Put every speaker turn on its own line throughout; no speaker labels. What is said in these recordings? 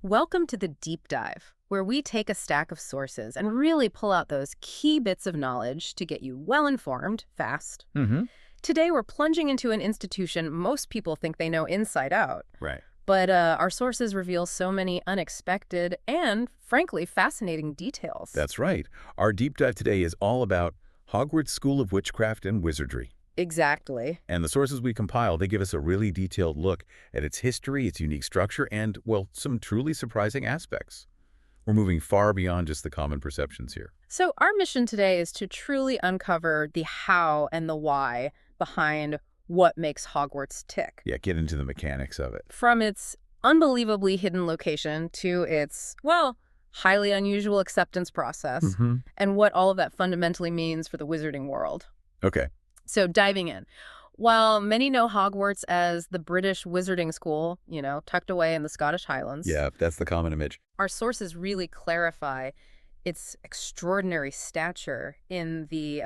Welcome to the Deep Dive, where we take a stack of sources and really pull out those key bits of knowledge to get you well-informed, fast.
Mm-hmm.
Today, we're plunging into an institution most people think they know inside out.
Right.
But our sources reveal so many unexpected and, frankly, fascinating details.
That's right. Our deep dive today is all about Hogwarts School of Witchcraft and Wizardry.
Exactly.
And the sources we compile, they give us a really detailed look at its history, its unique structure, and, well, some truly surprising aspects. We're moving far beyond just the common perceptions here.
So our mission today is to truly uncover the how and the why behind what makes Hogwarts tick.
Yeah, get into the mechanics of it.
From its unbelievably hidden location to its, well, highly unusual acceptance process,
Mm-hmm.
and what all of that fundamentally means for the wizarding world.
Okay.
So diving in. While many know Hogwarts as the British wizarding school, tucked away in the Scottish Highlands,
Yeah, that's the common image.
our sources really clarify its extraordinary stature in the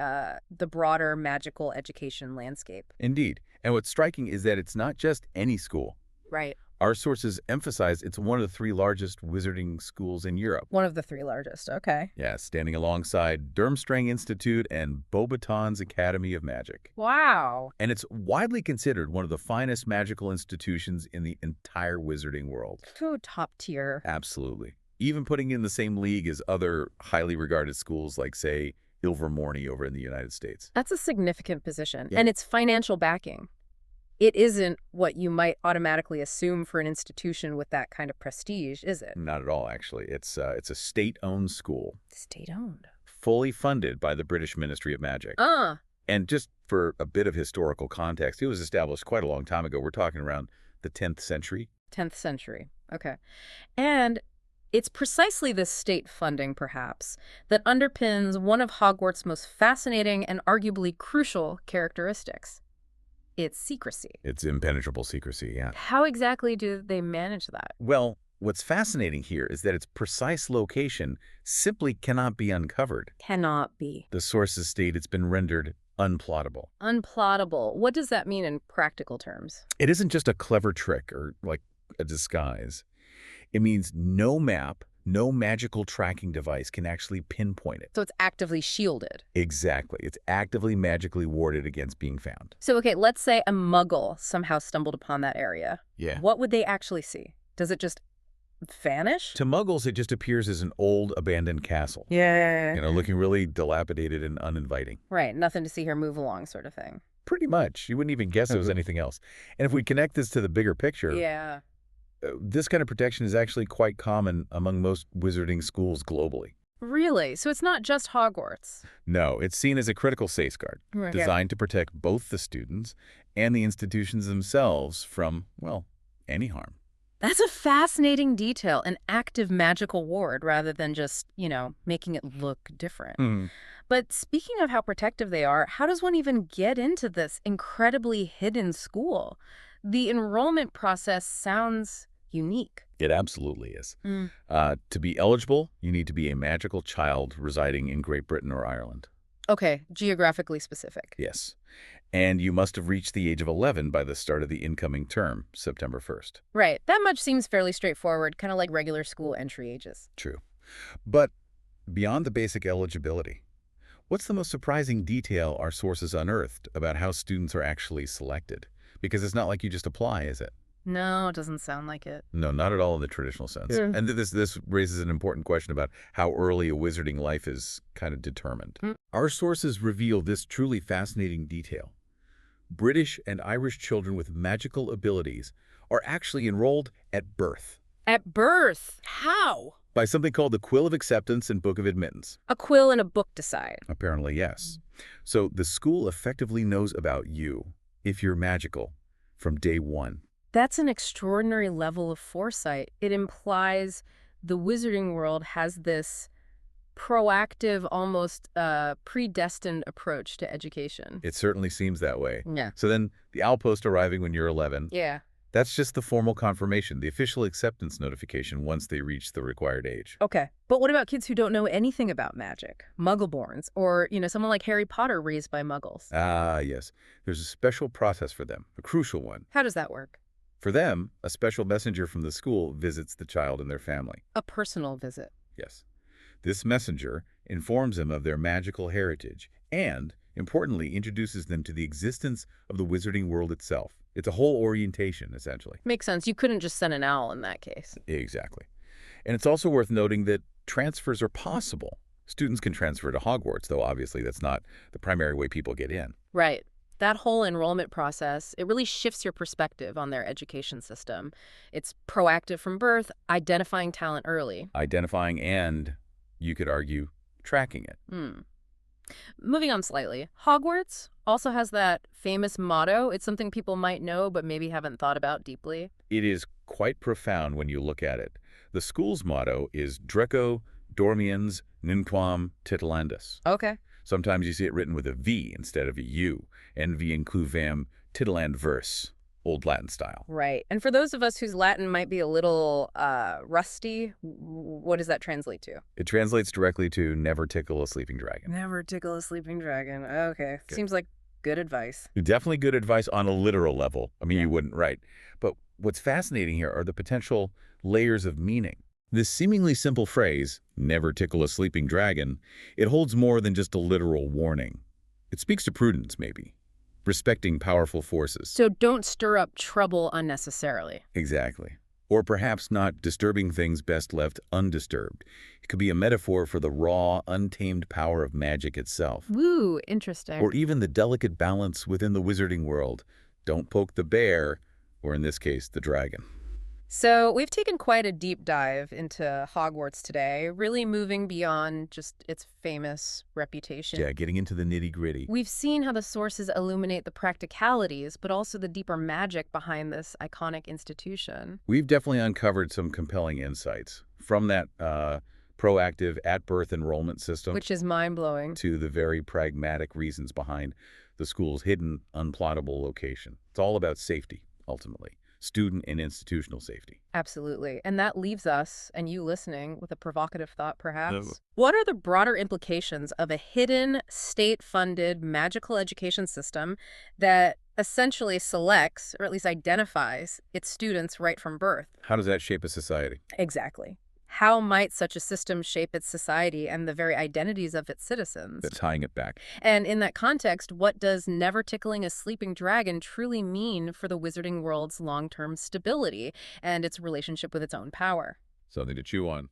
broader magical education landscape.
Indeed. And what's striking is that it's not just any school.
Right.
Our sources emphasize it's one of the three largest wizarding schools in Europe.
One of the three largest. Okay.
Yeah, standing alongside Durmstrang Institute and Beauxbaton's Academy of Magic.
Wow.
And it's widely considered one of the finest magical institutions in the entire wizarding world.
So top tier.
Absolutely. Even putting in the same league as other highly regarded schools like, say, Ilvermorny over in the United States.
That's a significant position.
Yeah.
And it's financial backing. It isn't what you might automatically assume for an institution with that kind of prestige, is it?
Not at all, actually. It's a state-owned school,
State-owned.
fully funded by the British Ministry of Magic.
Ah,
And just for a bit of historical context, it was established quite a long time ago. We're talking around the 10th century.
10th century. Okay. And it's precisely this state funding, perhaps, that underpins one of Hogwarts' most fascinating and arguably crucial characteristics. Its secrecy.
It's impenetrable secrecy, yeah.
How exactly do they manage that?
Well, what's fascinating here is that its precise location simply cannot be uncovered.
Cannot be.
The sources state it's been rendered unplottable.
Unplottable. What does that mean in practical terms?
It isn't just a clever trick or like a disguise. It means no map, no magical tracking device can actually pinpoint it.
So it's actively shielded.
Exactly. It's actively magically warded against being found.
So, okay, let's say a muggle somehow stumbled upon that area.
Yeah.
What would they actually see? Does it just vanish?
To muggles, it just appears as an old abandoned castle.
Yeah.
Looking really dilapidated and uninviting.
Right, nothing to see here, move along sort of thing.
Pretty much. You wouldn't even guess it was anything else. And if we connect this to the bigger picture,
Yeah.
this kind of protection is actually quite common among most wizarding schools globally.
Really? So it's not just Hogwarts?
No, it's seen as a critical safeguard, designed to protect both the students and the institutions themselves from, well, any harm.
That's a fascinating detail, an active magical ward rather than just, making it look different. But speaking of how protective they are, how does one even get into this incredibly hidden school? The enrollment process sounds unique.
It absolutely is. To be eligible, you need to be a magical child residing in Great Britain or Ireland.
Okay, geographically specific.
Yes. And you must have reached the age of 11 by the start of the incoming term, September 1st.
Right, that much seems fairly straightforward, kind of like regular school entry ages.
True. But beyond the basic eligibility, what's the most surprising detail our sources unearthed about how students are actually selected? Because it's not like you just apply, is it?
No, it doesn't sound like it.
No, not at all in the traditional sense.
Yeah.
And this raises an important question about how early a wizarding life is kind of determined. Our sources reveal this truly fascinating detail. British and Irish children with magical abilities are actually enrolled at birth
At birth? How?
by something called the Quill of Acceptance and Book of Admittance.
A quill and a book decide.
Apparently, yes. So the school effectively knows about you, if you're magical, from day one.
That's an extraordinary level of foresight. It implies the wizarding world has this proactive, almost predestined approach to education.
It certainly seems that way.
Yeah.
So then the outpost arriving when you're 11,
Yeah.
that's just the formal confirmation, the official acceptance notification once they reach the required age.
Okay. But what about kids who don't know anything about magic? Muggleborns, or, someone like Harry Potter raised by muggles.
Ah, yes. There's a special process for them, a crucial one.
How does that work?
For them, a special messenger from the school visits the child and their family.
A personal visit.
Yes. This messenger informs them of their magical heritage and, importantly, introduces them to the existence of the wizarding world itself. It's a whole orientation, essentially.
Makes sense. You couldn't just send an owl in that case.
Exactly. And it's also worth noting that transfers are possible. Students can transfer to Hogwarts, though obviously that's not the primary way people get in.
Right. That whole enrollment process, it really shifts your perspective on their education system. It's proactive from birth, identifying talent early.
Identifying and, you could argue, tracking it.
Moving on slightly, Hogwarts also has that famous motto. It's something people might know but maybe haven't thought about deeply.
It is quite profound when you look at it. The school's motto is Draco Dormiens Nunquam Titilandus.
Okay.
Sometimes you see it written with a V instead of a U. Envi incluvam titiland verse, Old Latin style.
Right. And for those of us whose Latin might be a little rusty, what does that translate to?
It translates directly to never tickle a sleeping dragon.
Never tickle a sleeping dragon. Okay.
Good.
Seems like good advice.
Definitely good advice on a literal level. I mean,
Yeah.
You wouldn't write. But what's fascinating here are the potential layers of meaning. This seemingly simple phrase, never tickle a sleeping dragon, it holds more than just a literal warning. It speaks to prudence, maybe. Respecting powerful forces.
So don't stir up trouble unnecessarily.
Exactly. Or perhaps not disturbing things best left undisturbed. It could be a metaphor for the raw, untamed power of magic itself.
Woo, interesting.
Or even the delicate balance within the wizarding world. Don't poke the bear, or in this case, the dragon.
So we've taken quite a deep dive into Hogwarts today, really moving beyond just its famous reputation.
Yeah, getting into the nitty-gritty.
We've seen how the sources illuminate the practicalities, but also the deeper magic behind this iconic institution.
We've definitely uncovered some compelling insights from that proactive at-birth enrollment system
Which is mind-blowing.
to the very pragmatic reasons behind the school's hidden, unplottable location. It's all about safety, ultimately. Student and institutional safety.
Absolutely. And that leaves us, and you listening, with a provocative thought, perhaps.
No.
What are the broader implications of a hidden, state-funded magical education system that essentially selects, or at least identifies, its students right from birth?
How does that shape a society?
Exactly. How might such a system shape its society and the very identities of its citizens?
That's tying it back.
And in that context, what does never tickling a sleeping dragon truly mean for the wizarding world's long-term stability and its relationship with its own power?
Something to chew on.